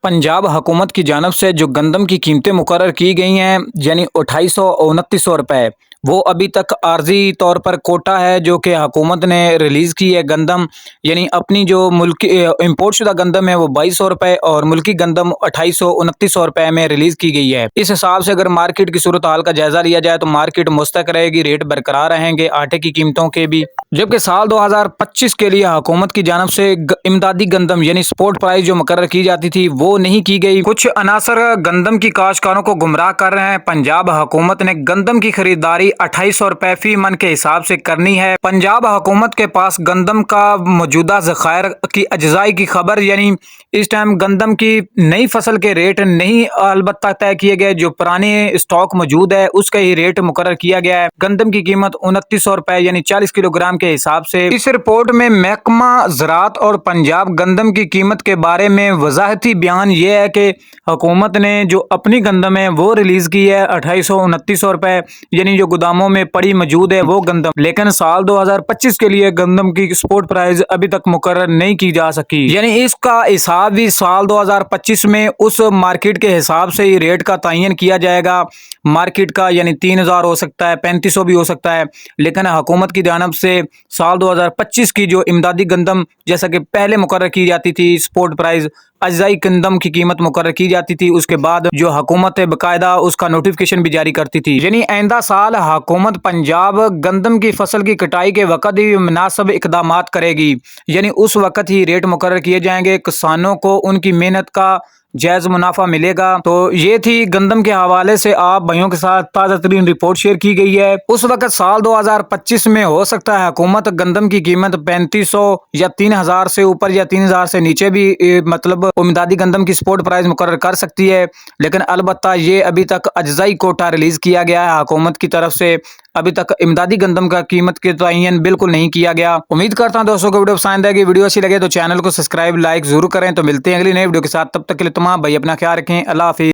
पंजाब हुकूमत की जानब से जो गंदम की कीमतें मुकर्रर की गई हैं यानी 2800-2900 रुपये, वो अभी तक आर्जी तौर पर कोटा है जो कि हुकूमत ने रिलीज़ की है। गंदम यानी अपनी जो मुल्की इम्पोर्ट शुदा गंदम है वो 2200 रुपये और मुल्की गंदम 2800-2900 रुपये में रिलीज़ की गई है। इस हिसाब से अगर मार्केट की सूरत हाल का जायज़ा लिया जाए तो मार्केट मुस्तक रहेगी, रेट बरकरार रहेंगे आटे की कीमतों के भी। जबकि साल 2025 के लिए हुकूमत की जानब से इमदादी गंदम यानी स्पोर्ट प्राइस जो मुकर्रर की जाती थी वो नहीं की गई। कुछ अनासर गंदम की काश्तकारों को गुमराह कर रहे हैं। पंजाब हुकूमत ने गंदम की खरीदारी 2800 रुपए फी मन के हिसाब से करनी है। पंजाब हुकूमत के पास गंदम का मौजूदा ज़खायर की अज्जाई की खबर यानी इस टाइम गंदम की नई फसल के रेट नहीं अलबत्ता तय किए गए, जो पुराने स्टॉक मौजूद है उसका ही रेट मुकर्रर किया गया है। गंदम की कीमत 2900 रुपए यानी 40 किलोग्राम के हिसाब से। इस रिपोर्ट में महकमा ज़राअत और पंजाब गंदम की कीमत के बारे में वजाहती बयान यह है कि हुकूमत ने जो अपनी गंदम है वो रिलीज की है 2800-2900 रुपए यानी जो गोदामों में पड़ी मौजूद है वो गंदम। लेकिन साल 2025 के लिए गंदम की स्पोर्ट प्राइस अभी तक मुकर्रर नहीं की जा सकी, यानी इसका हिसाब भी साल 2025 में उस मार्केट के हिसाब से ही रेट का तयन किया जाएगा। मार्केट का यानी 3000 हो सकता है, 3500 भी हो सकता है। लेकिन हुकूमत की जानब से साल 2025 की जो इमदादी गंदम जैसा कि पहले मुकर्रर की जाती थी स्पोर्ट प्राइस, अज्जाई गंदम की कीमत मुकर्रर की जाती थी, उसके बाद जो हुकूमत बाकायदा उसका नोटिफिकेशन भी जारी करती थी। यानी आइंदा साल हुकूमत पंजाब गंदम की फसल की कटाई के वक्त ही मुनासिब इकदामात करेगी, यानी उस वक्त ही रेट मुकर्रर किए जाएंगे, किसानों को उनकी मेहनत का जायज मुनाफा मिलेगा। तो ये थी गंदम के हवाले से आप भाइयों के साथ ताज़ा तरीन रिपोर्ट शेयर की गई है। उस वक्त साल 2025 में हो सकता है हुकूमत गंदम की कीमत 3500 या 3000 से ऊपर या 3000 से नीचे भी मतलब इमदादी गंदम की स्पोर्ट प्राइस मुकर्रर कर सकती है। लेकिन अलबत्ता ये अभी तक अज्जाई कोटा रिलीज किया गया है हुकूमत की तरफ से, अभी तक इमदादी गंदम का कीमत के तयन बिल्कुल नहीं किया गया। उम्मीद करता हूं दोस्तों को वीडियो पसंद आएगी। वीडियो अच्छी लगे तो चैनल को सब्सक्राइब लाइक जरूर करें। तो मिलते हैं अगली नई वीडियो के साथ, तब तक के लिए तमाम भाई अपना ख्याल रखें। अल्लाह हाफिज़।